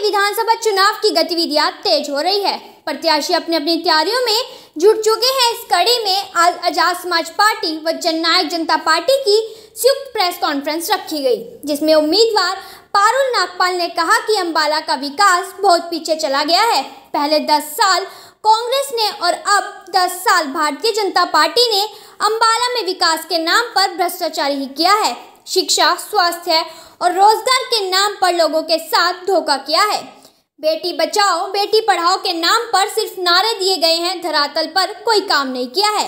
विधानसभा चुनाव की गतिविधियां तेज हो रही है। प्रत्याशी अपनी अपनी तैयारियों में जुट चुके हैं। इस कड़ी में आज आजाद समाज पार्टी व जननायक जनता पार्टी की संयुक्त प्रेस कॉन्फ्रेंस रखी गई, जिसमें उम्मीदवार पारुल नागपाल ने कहा कि अंबाला का विकास बहुत पीछे चला गया है। पहले 10 साल कांग्रेस ने और अब 10 साल भारतीय जनता पार्टी ने अंबाला में विकास के नाम पर भ्रष्टाचार ही किया है। शिक्षा, स्वास्थ्य और रोजगार के नाम पर लोगों के साथ धोखा किया है। बेटी बचाओ बेटी पढ़ाओ के नाम पर सिर्फ नारे दिए गए हैं, धरातल पर कोई काम नहीं किया है।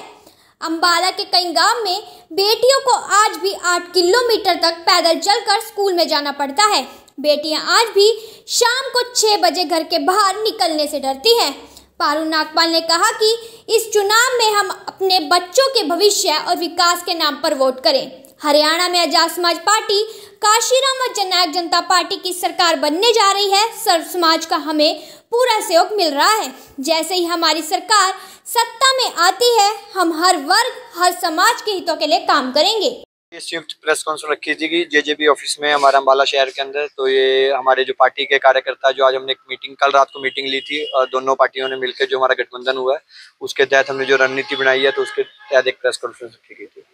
अंबाला के कई गांव में बेटियों को आज भी 8 किलोमीटर तक पैदल चलकर स्कूल में जाना पड़ता है। बेटियां आज भी शाम को 6 बजे घर के बाहर निकलने से डरती हैं। पारुल नागपाल ने कहा कि इस चुनाव में हम अपने बच्चों के भविष्य और विकास के नाम पर वोट करें। हरियाणा में आजाद समाज पार्टी, काशीराम व जननायक जनता पार्टी की सरकार बनने जा रही है। सर्व समाज का हमें पूरा सहयोग मिल रहा है। जैसे ही हमारी सरकार सत्ता में आती है, हम हर वर्ग, हर समाज के हितों के लिए काम करेंगे। ये संयुक्त प्रेस कॉन्फ्रेंस रखी थी जेजेपी ऑफिस में हमारा अंबाला शहर के अंदर। तो ये हमारे जो पार्टी के कार्यकर्ता, जो आज हमने एक मीटिंग कल रात को मीटिंग ली थी और दोनों पार्टियों ने मिलकर जो हमारा गठबंधन हुआ है उसके तहत हमने जो रणनीति बनाई है, तो उसके तहत एक प्रेस कॉन्फ्रेंस रखी गई थी।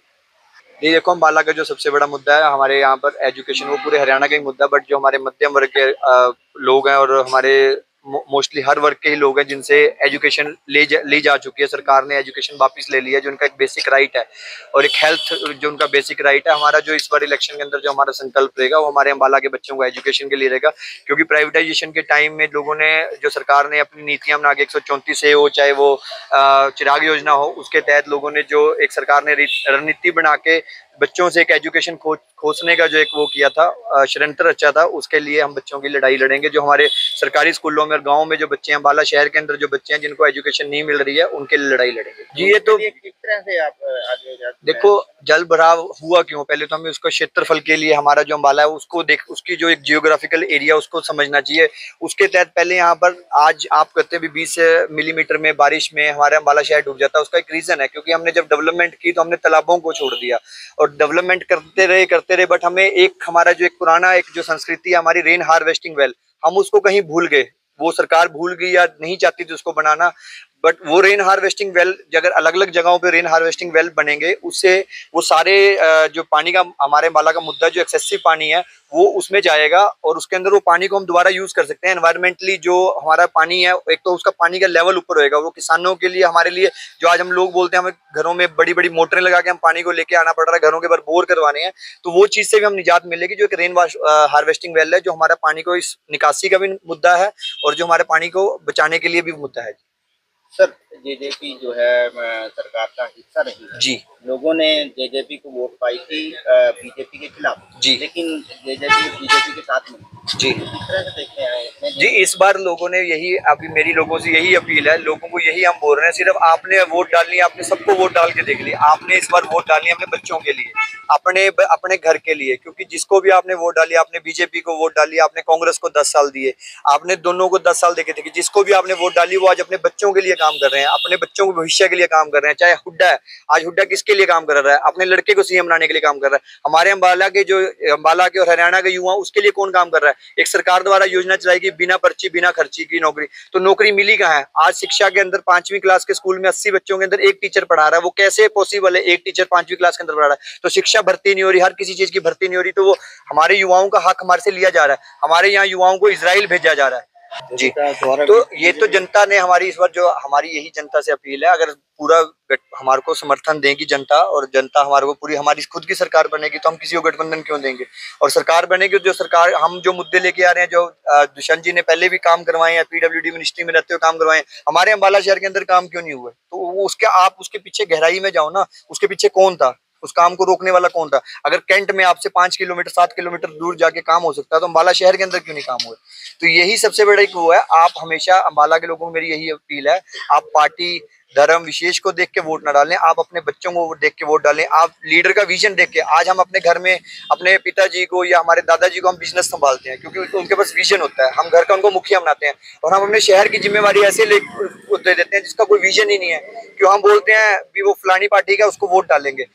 ये देखो, अंबाला का जो सबसे बड़ा मुद्दा है हमारे यहाँ पर एजुकेशन, वो पूरे हरियाणा का ही मुद्दा, बट जो हमारे मध्यम वर्ग के लोग हैं और हमारे मोस्टली हर वर्ग के ही लोग हैं जिनसे एजुकेशन ली जा चुकी है। सरकार ने एजुकेशन वापस ले लिया, जो उनका एक बेसिक राइट है, और एक हेल्थ जो उनका बेसिक राइट है। हमारा जो इस बार इलेक्शन के अंदर जो हमारा संकल्प रहेगा वो हमारे अंबाला के बच्चों को एजुकेशन के लिए रहेगा, क्योंकि प्राइवेटाइजेशन के टाइम में लोगों ने, जो सरकार ने अपनी नीतियां बना के 134 से हो, चाहे वो चिराग योजना हो, उसके तहत लोगों ने जो एक सरकार ने रणनीति बना के बच्चों से एक एजुकेशन खोजने का जो एक वो किया था, षड्यंत्र रचा था, उसके लिए हम बच्चों की लड़ाई लड़ेंगे। जो हमारे सरकारी स्कूलों में और गाँव में जो बच्चे हैं, अंबाला शहर के अंदर जो बच्चे हैं जिनको एजुकेशन नहीं मिल रही है, उनके लिए लड़ाई लड़ेंगे। जी, ये तो किस तरह से आप आगे देखो, जल भराव हुआ क्यों, पहले तो हमें उसका क्षेत्रफल के लिए हमारा जो अंबाला है उसको उसकी जो एक जियोग्राफिकल एरिया उसको समझना चाहिए। उसके तहत पहले यहाँ पर आज आप कहते हैं 20 मिलीमीटर में बारिश में हमारा अंबाला शहर डूब जाता है। उसका एक रीजन है, क्योंकि हमने जब डेवलपमेंट की तो हमने तालाबों को छोड़ दिया और डेवलपमेंट करते रहे, बट हमें एक हमारा जो एक पुराना एक जो संस्कृति है हमारी रेन हार्वेस्टिंग वेल, हम उसको कहीं भूल गए। वो सरकार भूल गई या नहीं चाहती थी उसको बनाना, बट वो रेन हार्वेस्टिंग वेल अगर अलग अलग जगहों पे रेन हार्वेस्टिंग वेल बनेंगे, उससे वो सारे जो पानी का हमारे अंबाला का मुद्दा जो एक्सेसिव पानी है वो उसमें जाएगा और उसके अंदर वो पानी को हम दोबारा यूज कर सकते हैं। एनवायरमेंटली जो हमारा पानी है, एक तो उसका पानी का लेवल ऊपर होएगा, वो किसानों के लिए, हमारे लिए, जो आज हम लोग बोलते हैं हमें घरों में बड़ी बड़ी मोटरें लगा के हम पानी को लेके आना पड़ रहा है, घरों के बाहर बोर करवाने हैं, तो वो चीज से भी हम निजात मिलेगी। जो एक रेन हार्वेस्टिंग वेल है, जो हमारा पानी को इस निकासी का भी मुद्दा है और जो हमारे पानी को बचाने के लिए भी मुद्दा है। सर, जेजेपी जो है सरकार का हिस्सा रही है जी, लोगों ने जेजेपी को वोट पाई थी बीजेपी के खिलाफ जी, लेकिन जेजेपी बीजेपी के साथ में जी, किस तरह से देखते हैं जी। इस बार लोगों ने यही, अभी मेरी लोगों से यही अपील है, लोगों को यही हम बोल रहे हैं, सिर्फ आपने वोट डालनी है, आपने सबको वोट डाल के देख लिया। आपने इस बार वोट डालनी है अपने बच्चों के लिए, अपने घर के लिए, क्योंकि जिसको भी आपने वोट डाली, आपने बीजेपी को वोट डाली, आपने कांग्रेस को 10 साल दिए, आपने दोनों को 10 साल देके देखिए, जिसको भी आपने वोट डाली वो आज अपने बच्चों के लिए काम कर रहे हैं, अपने बच्चों के भविष्य के लिए काम कर रहे हैं। चाहे हुड्डा है, आज हुड्डा किसके लिए काम कर रहा है? अपने लड़के को सीएम बनाने के लिए काम कर रहा है। हमारे अंबाला के और हरियाणा के युवा, उसके लिए कौन काम कर रहा है? एक सरकार द्वारा योजना चलाएगी बिना पर्ची बिना खर्ची की नौकरी, तो नौकरी मिली कहाँ है? आज शिक्षा के अंदर 5वीं क्लास के स्कूल में 80 बच्चों के अंदर एक टीचर पढ़ा रहा है, वो कैसे पॉसिबल है? एक टीचर 5वीं क्लास के अंदर पढ़ा रहा है, तो शिक्षा भर्ती नहीं हो रही, हर किसी चीज की भर्ती नहीं हो रही, तो वो हमारे युवाओं का हक हमारे से लिया जा रहा है। हमारे यहाँ युवाओं को इजराइल भेजा जा रहा है। जी, तो ये तो जनता ने हमारी इस बार जो हमारी यही जनता से अपील है, अगर पूरा हमारे को समर्थन देगी जनता और जनता हमारे को पूरी, हमारी खुद की सरकार बनेगी, तो हम किसी को गठबंधन क्यों देंगे? और सरकार बनेगी, जो सरकार हम जो मुद्दे लेके आ रहे हैं, जो दुष्यंत जी ने पहले भी काम करवाए हैं, पीडब्ल्यूडी मिनिस्ट्री में रहते हुए काम करवाए, हमारे अंबाला शहर के अंदर काम क्यों नहीं हुआ? तो उसके आप उसके पीछे गहराई में जाओ ना, उसके पीछे कौन था, उस काम को रोकने वाला कौन था? अगर कैंट में आपसे 5 किलोमीटर 7 किलोमीटर दूर जाके काम हो सकता है, तो अंबाला शहर के अंदर क्यों नहीं काम हुआ? तो यही सबसे बड़ा एक वो है। आप हमेशा अंबाला के लोगों को मेरी यही अपील है, आप पार्टी धर्म विशेष को देख के वोट ना डालें, आप अपने बच्चों को देख के वोट डालें, आप लीडर का विजन देख के। आज हम अपने घर में अपने पिताजी को या हमारे दादाजी को हम बिजनेस संभालते हैं, क्योंकि उनके पास विजन होता है, हम घर का उनको मुखिया बनाते हैं, और हम अपने शहर की जिम्मेवारी ऐसे दे देते हैं जिसका कोई विजन ही नहीं है, क्यों हम बोलते हैं भी वो फलानी पार्टी का, उसको वोट डालेंगे।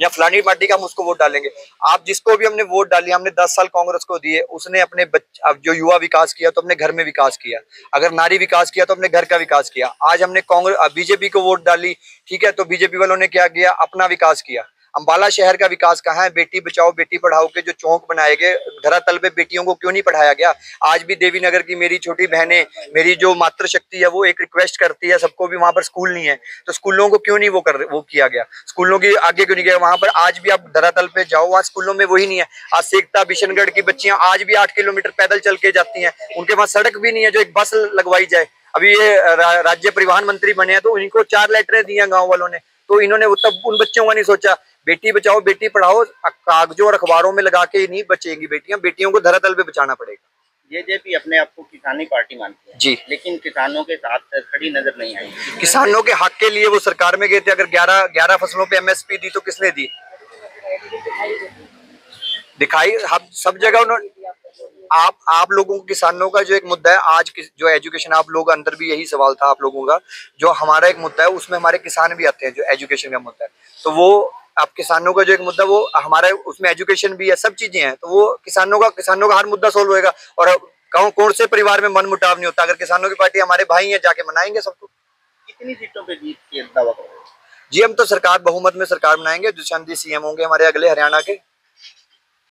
या फलानी पार्टी का हम उसको वोट डालेंगे। आप जिसको भी हमने वोट डाली, हमने 10 साल कांग्रेस को दिए, उसने अपने अब जो युवा विकास किया तो अपने घर में विकास किया, अगर नारी विकास किया तो अपने घर का विकास किया। आज हमने कांग्रेस बीजेपी को वोट डाली, ठीक है, तो बीजेपी वालों ने क्या किया, अपना विकास किया। अंबाला शहर का विकास कहाँ है? बेटी बचाओ बेटी पढ़ाओ के जो चौक बनाए गए, धरातल पे बेटियों को क्यों नहीं पढ़ाया गया? आज भी देवी नगर की मेरी छोटी बहनें, मेरी जो मातृशक्ति है, वो एक रिक्वेस्ट करती है सबको भी, वहां पर स्कूल नहीं है तो स्कूलों को क्यों नहीं वो किया गया, स्कूलों की आगे क्यों नहीं गया? वहां पर आज भी आप धरातल पे जाओ, वहाँ स्कूलों में वही नहीं है। आज सेकता बिशनगढ़ की बच्चियां आज भी 8 किलोमीटर पैदल चल के जाती हैं, उनके पास सड़क भी नहीं है जो एक बस लगवाई जाए। अभी ये राज्य परिवहन मंत्री बने हैं तो इनको 4 लेटरें दी हैं गाँव वालों ने, तो इन्होंने तब उन बच्चों का नहीं सोचा। बेटी बचाओ बेटी पढ़ाओ कागजों और अखबारों में लगा के ही नहीं बचेंगी बेटियां, बेटियों को धरातल पे बचाना पड़ेगा। जेजेपी अपने आप को किसानी पार्टी मानती है जी, लेकिन किसानों के साथ खड़ी नजर नहीं आई। किसानों के हक के लिए वो सरकार में गए थे। अगर 11 फसलों पे एमएसपी दी तो किसने दी? दिखाई हम सब जगह उन्होंने। आप लोगों को किसानों का जो एक मुद्दा है आज जो एजुकेशन, आप लोग अंदर भी यही सवाल था आप लोगों का, जो हमारा एक मुद्दा है उसमें हमारे किसान भी आते हैं, जो एजुकेशन का मुद्दा है, तो वो आप किसानों का जो एक मुद्दा वो हमारा उसमें एजुकेशन भी है, सब चीजें हैं, तो वो किसानों का हर मुद्दा सोल्व होएगा। और कौन से परिवार में मन मुटाव नहीं होता? अगर किसानों की पार्टी हमारे भाई हैं, जाके मनाएंगे सबको। कितनी सीटों पे जीत के दावा करोगे? जी हम तो सरकार बहुमत में सरकार बनाएंगे, दुष्यंत जी सीएम होंगे हमारे अगले हरियाणा के।